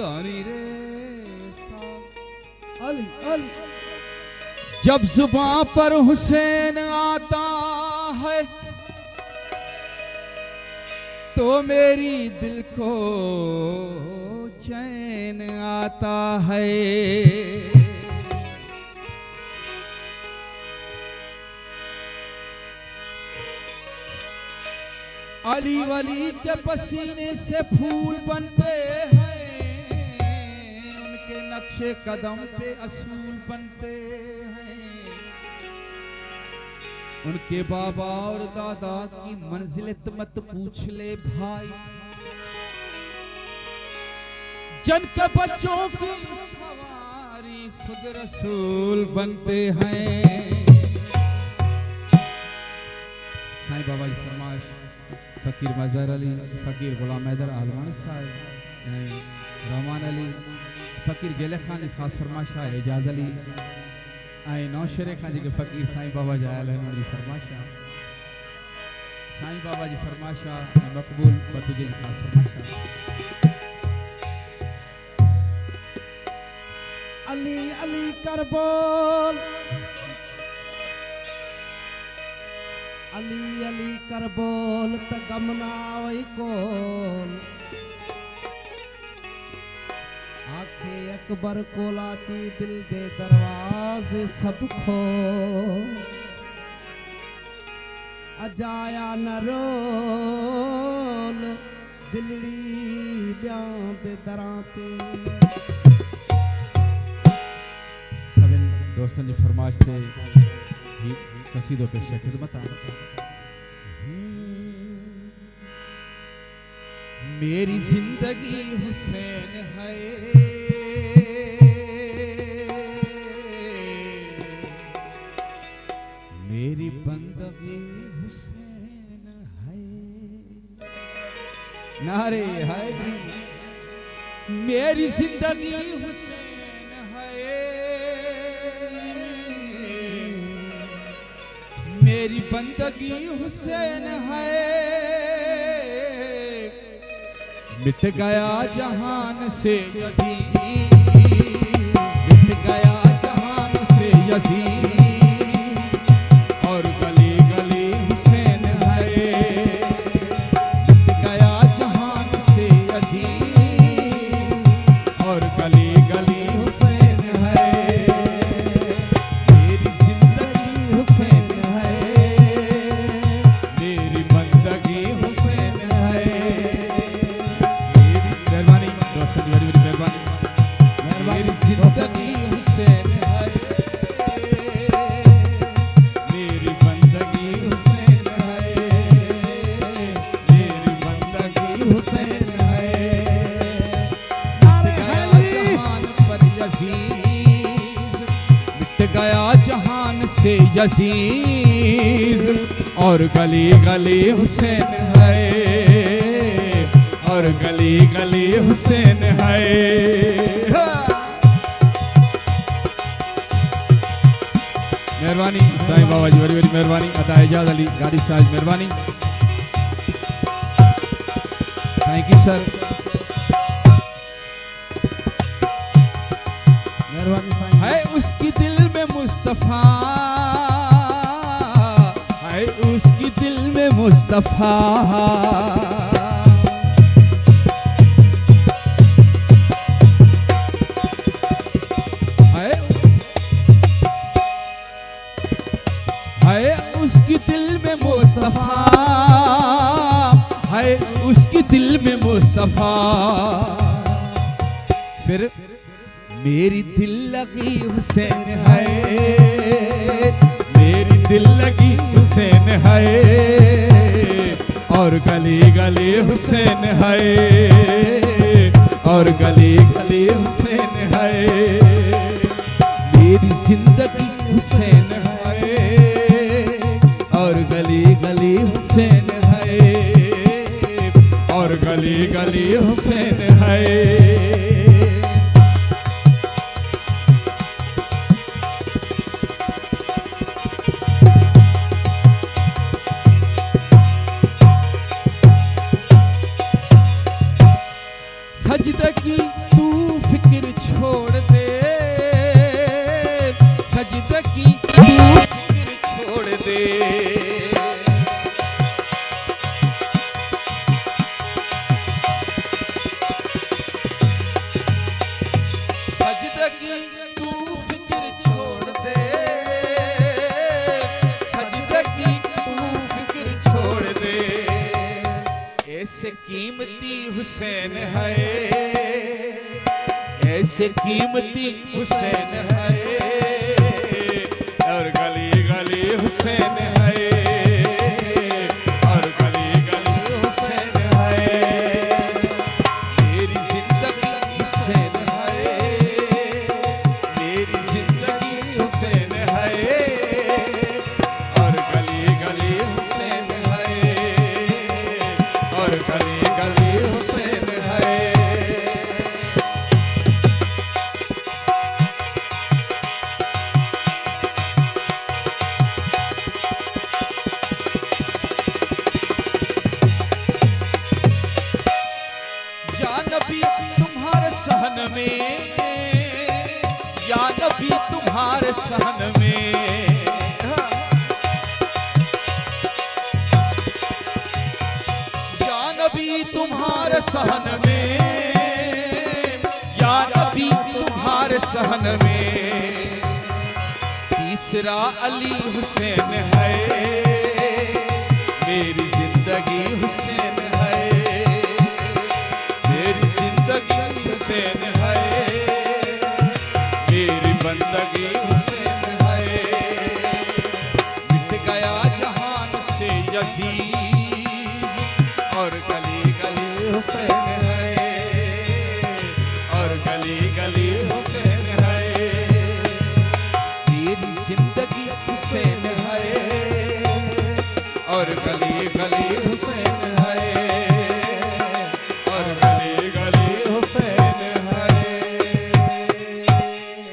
दानी रे सा अली अली। जब जुबां पर हुसैन आता है तो मेरी दिल को चैन आता है। अली वली के पसीने से फूल बनते हैं, उनके नक्शे कदम पे असूल बनते हैं। उनके बाबा और दादा की मंजिलत मत पूछ ले भाई, जन के बच्चों की सवारी खुद रसूल बनते हैं। साईं बाबा की फरमाइश फकीर मजहर अली, फकीर गुलाम हैदर आलवानी साहब, रहमान अली, फकीर गेले खान की खास फरमाइश है एजाज अली, नौशरे खान जी के फकीर साईं बाबा जायल है उनकी फरमाइश, साईं बाबा जी फरमाइश मकबूल बतुजे की खास फरमाइश। अली अली कर बोल, अली अली कर बोल त गम ना वही कोल। आखे अकबर कोला की दिल दे दरवाजे सब खो, अजाया न रोल दिलड़ी ब्यां दे दराते। सब दोस्तों ने फरमाइश थे कसीदों पे खिदमत। मेरी जिंदगी हुसैन है, मेरी बंदगी हुसैन है। नारे हैदरी। मेरी जिंदगी हुसैन है, मेरी बंदगी हुसैन है। मिट गया जहान से यजीद, मिट गया जहान से यजीद, और गली गली हुसैन है। मिट गया जहान से यजीद, और गली गली हुसैन है। मेरी जिंदगी हुसैन है, मेरी बंदगी हुसैन है। मेहरबानी दोस्तों, बड़ी बड़ी मेहरबानी। मेरी जिंदगी हुसैन है, मेरी बंदगी हुसैन है, मेरी बंदगी हुसैन है। जहान पर यजीज, मिट गया जहान से यजीज, और गली गली हुसैन है, और गली गली हुसैन है। मेहरबानी साईं बाबा जी, बड़ी बड़ी मेहरबानी। अता एजाज अली गाड़ी साहब मेहरबानी, थैंक यू सर। मेहरबानी साईं। है उसकी दिल में मुस्तफा, है उसकी दिल में मुस्तफा, उसकी दिल में मुस्तफा, है उसकी दिल में मुस्तफा। फिर मेरी दिल लगी हुसैन है, मेरी दिल लगी हुसैन है, और गली गली हुसैन है, और गली गली हुसैन है। मेरी जिंदगी हुसैन है, और गली गली हुसैन है, और गली गली हुसैन है। सजदे की तू कीमती हुसैन है, ऐसे कीमती हुसैन है, और गली गली हुसैन है, और गली गली हुसैन है। मेरी जिंदगी हुसैन है, मेरी जिंदगी हुसैन है, और गली गली हुसैन है, और गली गली हुसैन है। या नबी तुम्हारे सहन में, या नबी तुम्हारे सहन में, या नबी तुम्हारे सहन में, या नबी तुम्हारे सहन में, तीसरा अली हुसैन है, मेरी जिंदगी हुसैन है, मेरी जिंदगी हुसैन है, मेरी बंदगी हुसैन है। मिट गया जहान से यजीज, और गली गली हुसैन है, और गली गली हुसैन है। मेरी जिंदगी हुसैन है, और गली गली हुसैन